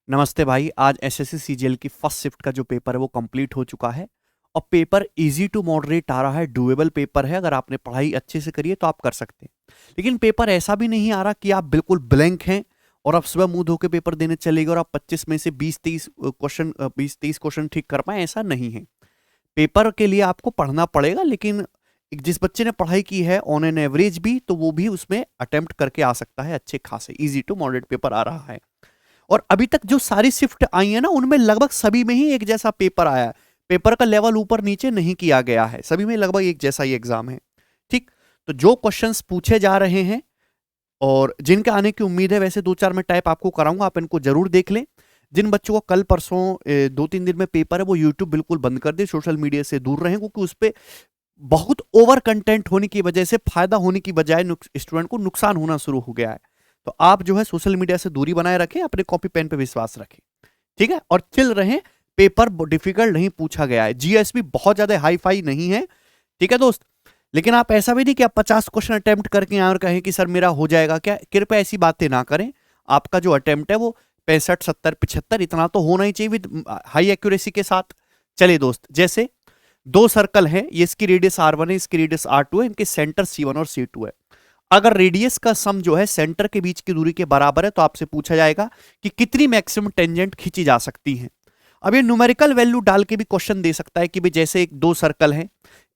नमस्ते भाई। आज एसएससी सीजीएल की फर्स्ट शिफ्ट का जो पेपर है वो कंप्लीट हो चुका है और पेपर इजी टू मॉडरेट आ रहा है। डुएबल पेपर है, अगर आपने पढ़ाई अच्छे से करी है तो आप कर सकते हैं। लेकिन पेपर ऐसा भी नहीं आ रहा कि आप बिल्कुल ब्लैंक हैं और आप सुबह मुंह धो के पेपर देने चले गए और आप 25 में से 20-30 क्वेश्चन ठीक कर पाए, ऐसा नहीं है। पेपर के लिए आपको पढ़ना पड़ेगा, लेकिन जिस बच्चे ने पढ़ाई की है ऑन एन एवरेज भी, तो वो भी उसमें अटेम्प्ट करके आ सकता है। अच्छे खासे इजी टू मॉडरेट पेपर आ रहा है। और अभी तक जो सारी शिफ्ट आई है ना, उनमें लगभग सभी में ही एक जैसा पेपर आया है। पेपर का लेवल ऊपर नीचे नहीं किया गया है, सभी में लगभग एक जैसा ही एग्जाम है। ठीक, तो जो क्वेश्चंस पूछे जा रहे हैं और जिनके आने की उम्मीद है, वैसे 2-4 में टाइप आपको कराऊंगा, आप इनको जरूर देख लें। जिन बच्चों को कल परसों 2-3 दिन में पेपर है, वो यूट्यूब बिल्कुल बंद कर दे, सोशल मीडिया से दूर रहें, क्योंकि उस पर बहुत ओवर कंटेंट होने की वजह से फायदा होने की बजाय स्टूडेंट को नुकसान होना शुरू हो गया है। तो आप जो है सोशल मीडिया से दूरी बनाए रखें, अपने कॉपी पेन पे विश्वास रखें, ठीक है, और चिल रहें। पेपर डिफिकल्ट नहीं पूछा गया है, जीएस भी बहुत ज्यादा हाई फाई नहीं है, ठीक है दोस्त। लेकिन आप ऐसा भी नहीं कि आप 50 क्वेश्चन अटेम्प्ट करके आए और कहें कि सर मेरा हो जाएगा क्या। कृपया ऐसी बातें ना करें। आपका जो अटेम्प्ट है वो 65, 70, 75 इतना तो होना ही चाहिए विद हाई एक्यूरेसी के साथ। चलिए दोस्त, जैसे दो सर्कल है, ये इसकी रेडियस R1 है, इसकी रेडियस R2 है, इनके सेंटर C1 और C2 है। अगर रेडियस का सम जो है सेंटर के बीच की दूरी के बराबर है, तो आपसे पूछा जाएगा कि कितनी मैक्सिमम टेंजेंट खींची जा सकती है। अब ये न्यूमेरिकल वैल्यू डाल के भी क्वेश्चन दे सकता है कि भाई जैसे एक दो सर्कल है,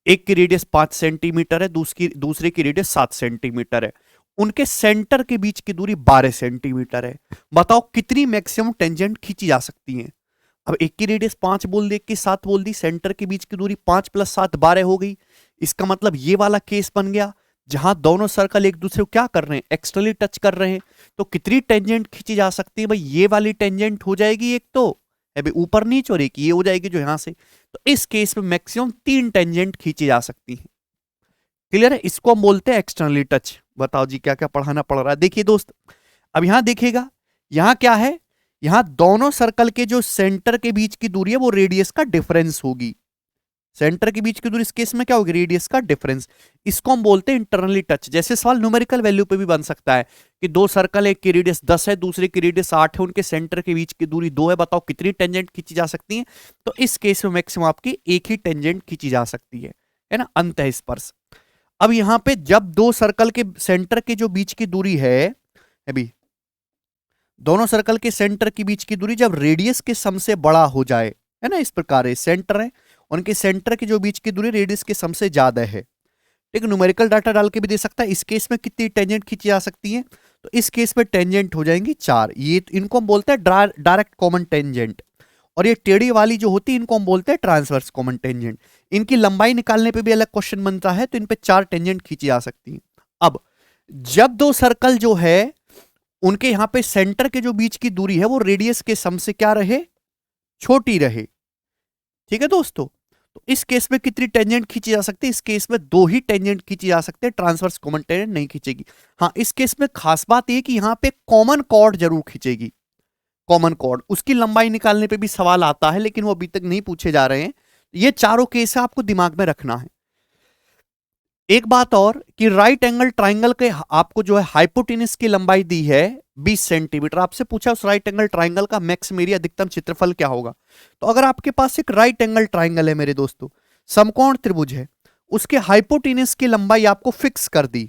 एक की रेडियस 5 सेंटीमीटर है, दूसरे की रेडियस 7 सेंटीमीटर है, उनके सेंटर के बीच की दूरी 12 सेंटीमीटर है। बताओ कितनी मैक्सिमम टेंजेंट खींची जा सकती है। अब एक की रेडियस 5 बोल दी, एक की 7 बोल दी, सेंटर के बीच की दूरी 5 + 7 12 हो गई। इसका मतलब ये वाला केस बन गया जहां दोनों सर्कल एक दूसरे को क्या कर रहे हैं, एक्सटर्नली टच कर रहे हैं। तो कितनी टेंजेंट खींची जा सकती है भाई, ये वाली टेंजेंट हो जाएगी एक, तो अभी ऊपर नीचे, और एक ये हो जाएगी जो यहां से। तो इस केस में मैक्सिमम 3 टेंजेंट खींची जा सकती है। क्लियर है, इसको हम बोलते हैं एक्सटर्नली टच। बताओ जी क्या क्या पढ़ाना पड़ रहा है। देखिए दोस्त, अब यहां देखिएगा, यहां क्या है, यहां दोनों सर्कल के जो सेंटर के बीच की दूरी है वो रेडियस का डिफरेंस होगी। सेंटर के बीच की दूरी इस केस में क्या होगी, रेडियस का डिफरेंस। इसको हम बोलते हैं इंटरनली टच। जैसे सवाल न्यूमेरिकल वैल्यू पे भी बन सकता है कि दो सर्कल, एक की रेडियस 10 है, दूसरे की रेडियस 8 है, उनके सेंटर के बीच की दूरी 2 है। बताओ कितनी टेंजेंट खींची जा सकती है। तो इस केस में मैक्सिमम आपकी एक ही टेंजेंट खींची जा सकती है ना, अंतः स्पर्श। अब यहां पे जब दो सर्कल के सेंटर के जो बीच की दूरी है, अभी दोनों सर्कल के सेंटर के बीच की दूरी जब रेडियस के सम से बड़ा हो जाए, है ना, इस प्रकार है, सेंटर है, उनके सेंटर के जो बीच की दूरी रेडियस के सम से ज्यादा है। ठीक है, न्यूमेरिकल डाटा डाल के भी दे सकता है। इस केस में कितनी टेंजेंट खींची जा सकती है, तो इस केस में टेंजेंट हो जाएंगी 4। ये इनको हम बोलते हैं डायरेक्ट कॉमन टेंजेंट। और ये टेढ़ी वाली जो होती है इनको हम बोलते हैं ट्रांसवर्स कॉमन टेंजेंट। इनकी लंबाई निकालने पे भी अलग क्वेश्चन बनता है, तो इन पे 4 टेंजेंट खींची जा सकती है। अब जब दो सर्कल जो है उनके यहां पे सेंटर के जो बीच की दूरी है वो रेडियस के सम से क्या रहे, छोटी रहे। ठीक है दोस्तों, तो इस केस में कितनी टेंजेंट खींची जा सकती है, इस केस में 2 ही टेंजेंट खींची जा सकते हैं, ट्रांसवर्स कॉमन टेंजेंट नहीं खींचेगी। हाँ, इस केस में खास बात यह कि यहां पे कॉमन कॉर्ड जरूर खींचेगी। कॉमन कॉर्ड, उसकी लंबाई निकालने पे भी सवाल आता है, लेकिन वो अभी तक नहीं पूछे जा रहे हैं। ये चारों केस है, आपको दिमाग में रखना है। एक बात और कि राइट एंगल ट्राइंगल के आपको जो है हाइपोटेनस की लंबाई दी है 20 सेंटीमीटर। आपसे पूछा उस राइट एंगल ट्राइंगल का मैक्सिमम एरिया, अधिकतम क्षेत्रफल क्या होगा। तो अगर आपके पास एक राइट एंगल ट्राइंगल है मेरे दोस्तों, समकोण त्रिभुज है, उसके हाइपोटेनस की लंबाई आपको फिक्स कर दी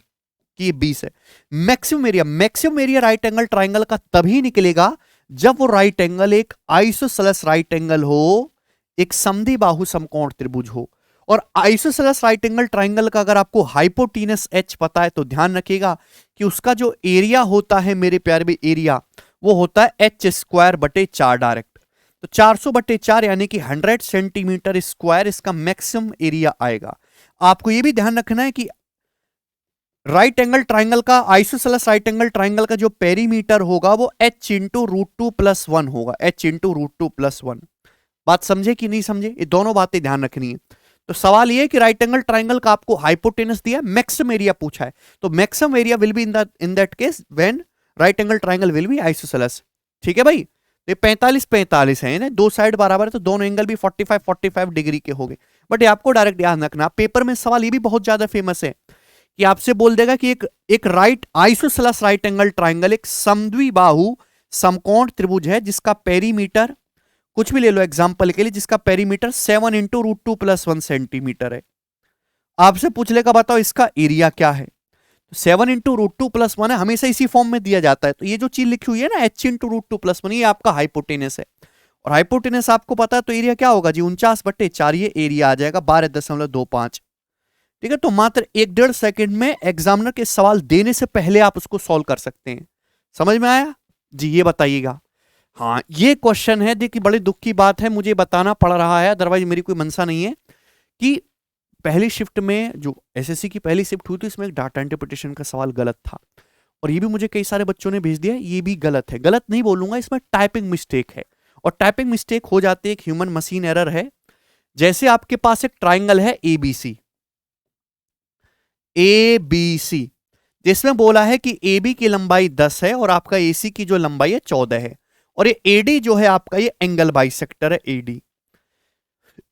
कि ये 20 है। Maximum area right angle triangle का तभी निकलेगा जब वो राइट एंगल एक आइसोसेलेस राइट एंगल हो, एक समद्विबाहु समकोण त्रिभुज हो। और आइसोसेलेस राइट एंगल ट्राइंगल का अगर आपको हाइपोटेनस h पता है तो ध्यान रखिएगा कि उसका जो एरिया होता है मेरे प्यारे भी, एरिया वो होता है h²/4 डायरेक्ट। तो 400/4 यानी कि 100 सेंटीमीटर स्क्वायर इसका मैक्सिमम एरिया आएगा। आपको यह भी ध्यान रखना है कि राइट एंगल ट्राइंगल का, आइसोसेलेस राइट एंगल ट्राइंगल का जो पेरीमीटर होगा वो h × √2+1 होगा, h × √2+1। बात समझे कि नहीं समझे, ये दोनों बातें ध्यान रखनी है। तो सवाल ये है कि राइट एंगल ट्राइंगल का आपको हाइपोटेनस दिया, मैक्सिमम एरिया पूछा है, तो maximum area will be in that case when right angle triangle will be isosceles. ठीक है भाई, ये 45-45 है ना, दो साइड बराबर है, तो दोनों एंगल भी 45-45 डिग्री के हो गए। बट ये आपको डायरेक्ट याद रखना, पेपर में सवाल ये भी बहुत ज्यादा फेमस है कि आपसे बोल देगा कि एक right isosceles right angle triangle, एक समद्विबाहु समकोण त्रिभुज है जिसका पेरीमीटर, कुछ भी ले लो एग्जांपल के लिए, जिसका perimeter 7 into root 2 plus 1 centimetre है। आपसे पूछ लेगा बताओ इसका एरिया क्या है, 7 इंटू रूट 2 प्लस 1 है, हमेशा इसी फॉर्म में दिया जाता है। तो ये जो चीज लिखी हुई है ना h इंटू रूट 2 प्लस 1, ये आपका हाइपोटेनस है, और हाइपोटेनस आपको पता है तो एरिया क्या होगा जी 49/4, ये एरिया आ जाएगा 12.25। ठीक है, तो मात्र 1.5 सेकंड में एग्जामिनर के सवाल देने से पहले आप उसको सॉल्व कर सकते हैं। समझ में आया जी? ये बताइएगा। हाँ, ये क्वेश्चन है, देखिए बड़ी दुख की बात है, मुझे बताना पड़ रहा है, अदरवाइज मेरी कोई मंशा नहीं है, कि पहली शिफ्ट में जो एसएससी की पहली शिफ्ट हुई थी इसमें एक डाटा इंटरप्रिटेशन का सवाल गलत था, और ये भी मुझे कई सारे बच्चों ने भेज दिया, ये भी गलत है। गलत नहीं बोलूंगा, इसमें टाइपिंग मिस्टेक है, और टाइपिंग मिस्टेक हो जाती है, एक ह्यूमन मशीन एरर है। जैसे आपके पास एक ट्राइंगल है एबीसी, एबीसी जिसमें बोला है कि AB की लंबाई 10 है और आपका AC की जो लंबाई है 14 है, और ये AD जो है आपका ये एंगल बाइसेक्टर है AD।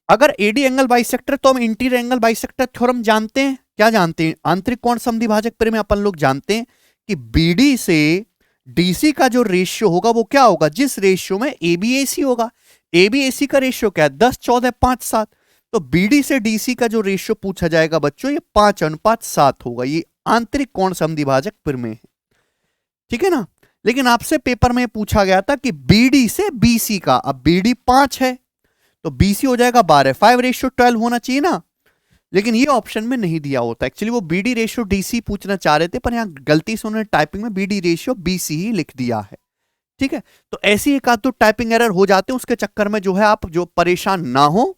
अगर AD एंगल बाइसेक्टर तो हम इंटीरियर एंगल बाइसेक्टर थ्योरम जानते हैं। क्या जानते हैं? आंतरिक कोण समद्विभाजक प्रमेय अपन लोग जानते हैं कि BD से DC का जो रेशियो होगा वो क्या होगा, जिस रेशियो में ABAC होगा। ABAC का रेशियो क्या है 10, 14, 5, 7, तो BD से DC का जो रेशियो पूछा जाएगा बच्चों ये 5:7 होगा। ये आंतरिक कोण समद्विभाजक प्रमेय है, ठीक है ना। लेकिन आपसे पेपर में पूछा गया था कि BD से BC का, अब BD 5 है तो BC हो जाएगा 12, 5:12 होना चाहिए ना, लेकिन ये ऑप्शन में नहीं दिया होता। एक्चुअली वो BD रेशियो DC पूछना चाह रहे थे, पर यहां गलती से उन्होंने टाइपिंग में BD रेशियो BC ही लिख दिया है, ठीक है। तो ऐसी एक आध तो टाइपिंग एरर हो जाते हैं, उसके चक्कर में जो है आप जो परेशान ना हो,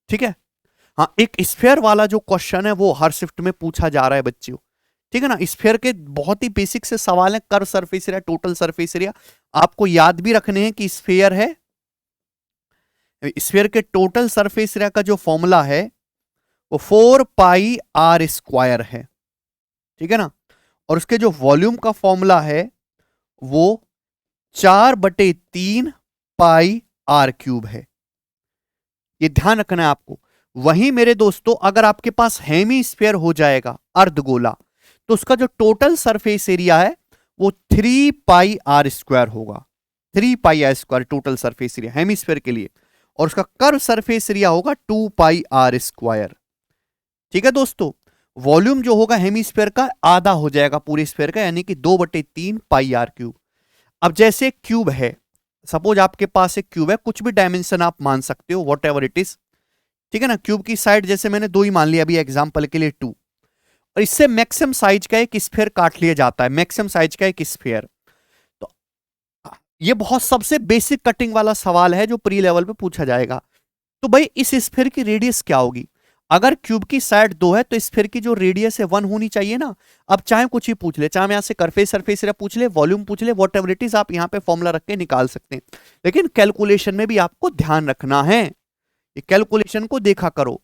ठीक है। हाँ, एक स्फीयर वाला जो क्वेश्चन है वो हर शिफ्ट में पूछा जा रहा है बच्चों, ठीक है ना। स्फीयर के बहुत ही बेसिक से सवाल है, curve surface area, total surface area आपको याद भी रखने हैं कि स्फीयर है, स्फीयर के टोटल सरफेस एरिया का जो फॉर्मूला है वो 4πr² है, ठीक है ना। और उसके जो वॉल्यूम का फॉर्मूला है वो 4/3πr³ है, ये ध्यान रखना है आपको। वहीं मेरे दोस्तों अगर आपके पास हेमी स्फीयर हो जाएगा अर्धगोला, तो उसका जो टोटल सरफेस एरिया है वो 3πr² होगा, 3πr² total surface area hemisphere के लिए, और उसका कर्व सरफेस एरिया होगा 2πr², ठीक है दोस्तों। वॉल्यूम जो होगा हेमीस्फीयर का आधा हो जाएगा पूरे स्फीयर का, यानी कि 2/3πr³। अब जैसे क्यूब है, सपोज आपके पास एक क्यूब है, कुछ भी डायमेंशन आप मान सकते हो, वॉट एवर इट इज, ठीक है ना। क्यूब की साइड जैसे मैंने 2 ही मान लिया अभी एग्जांपल के लिए 2, और इससे मैक्सिमम साइज का एक स्फीयर काट लिया जाता है, मैक्सिमम साइज का एक स्फीयर। तो ये बहुत सबसे बेसिक कटिंग वाला सवाल है जो प्री लेवल पे पूछा जाएगा। तो भाई इस स्फीयर की रेडियस क्या होगी? अगर क्यूब की साइड 2 है तो स्फीयर की जो रेडियस है 1 होनी चाहिए ना। अब चाहे कुछ ही पूछ ले, चाहे मैं यहां से सरफेस सरफेस एरिया पूछ ले, वॉल्यूम पूछ ले, वॉट एवर इट इज, आप यहां पे फॉर्मूला रख के निकाल सकते हैं। लेकिन कैलकुलेशन में भी आपको ध्यान रखना है, ये कैलकुलेशन को देखा करो।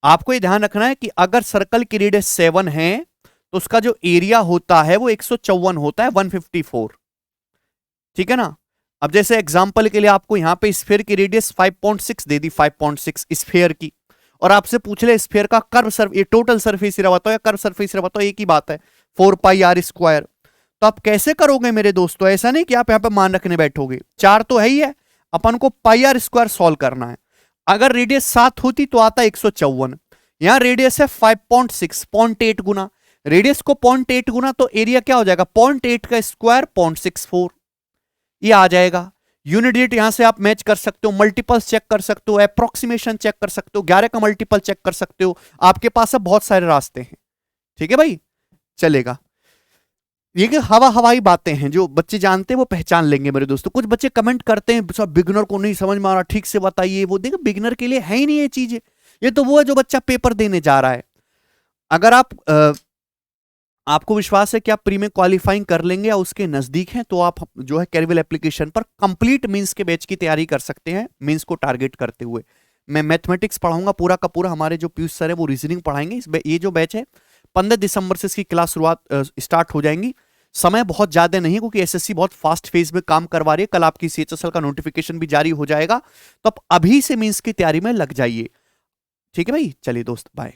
आपको ये ध्यान रखना है कि अगर सर्कल की रेडियस 7 है तो उसका जो एरिया होता है वो 154 होता है, 154, ठीक है ना। अब जैसे एग्जांपल के लिए आपको यहां पे स्फीयर की रेडियस 5.6 दे दी, 5.6 स्फीयर की, और आपसे पूछ ले स्फीयर का कर्व टोटल सरफेस एरिया बताओ या कर्व सरफेस एरिया बताओ, एक ही बात है 4πr²। तो आप कैसे करोगे मेरे दोस्तों? ऐसा नहीं कि आप यहां पे मान रखने बैठोगे, 4 तो है ही है, अपन को πr² सॉल्व करना है। अगर रेडियस 7 होती तो आता 154, यहां रेडियस है 5.6, 0.8 गुना रेडियस को 0.8 गुना, तो एरिया क्या हो जाएगा 0.8 का स्क्वायर 0.64, ये आ जाएगा। यूनिट डिजिट यहां से आप मैच कर सकते हो, मल्टीपल्स चेक कर सकते हो, अप्रोक्सीमेशन चेक कर सकते हो, 11 का मल्टीपल चेक कर सकते हो, आपके पास अब बहुत सारे रास्ते हैं, ठीक है भाई, चलेगा। ये कि हवाई बातें हैं, जो बच्चे जानते हैं वो पहचान लेंगे मेरे दोस्तों। कुछ बच्चे कमेंट करते हैं सब बिगिनर को नहीं समझ में आ रहा, ठीक से बताइए, वो देखो बिगिनर के लिए है ही नहीं ये चीजें, ये तो वो है जो बच्चा पेपर देने जा रहा है। अगर आपको विश्वास है कि आप प्री में क्वालिफाइंग कर लेंगे या उसके नजदीक हैं, तो आप जो है कैरिवल एप्लीकेशन पर कंप्लीट मींस के बैच की तैयारी कर सकते हैं, मींस को टारगेट करते हुए। मैं मैथमेटिक्स पढ़ाऊंगा पूरा का पूरा, हमारे जो पीयूष सर है वो रीजनिंग पढ़ाएंगे। ये जो बैच है 15 दिसंबर से इसकी क्लास शुरुआत स्टार्ट हो जाएंगी। समय बहुत ज्यादा नहीं क्योंकि एसएससी बहुत फास्ट फेज में काम करवा रही है, कल आपकी सीएचएसएल का नोटिफिकेशन भी जारी हो जाएगा, तो आप अभी से मींस की तैयारी में लग जाइए, ठीक है भाई। चलिए दोस्त, बाय।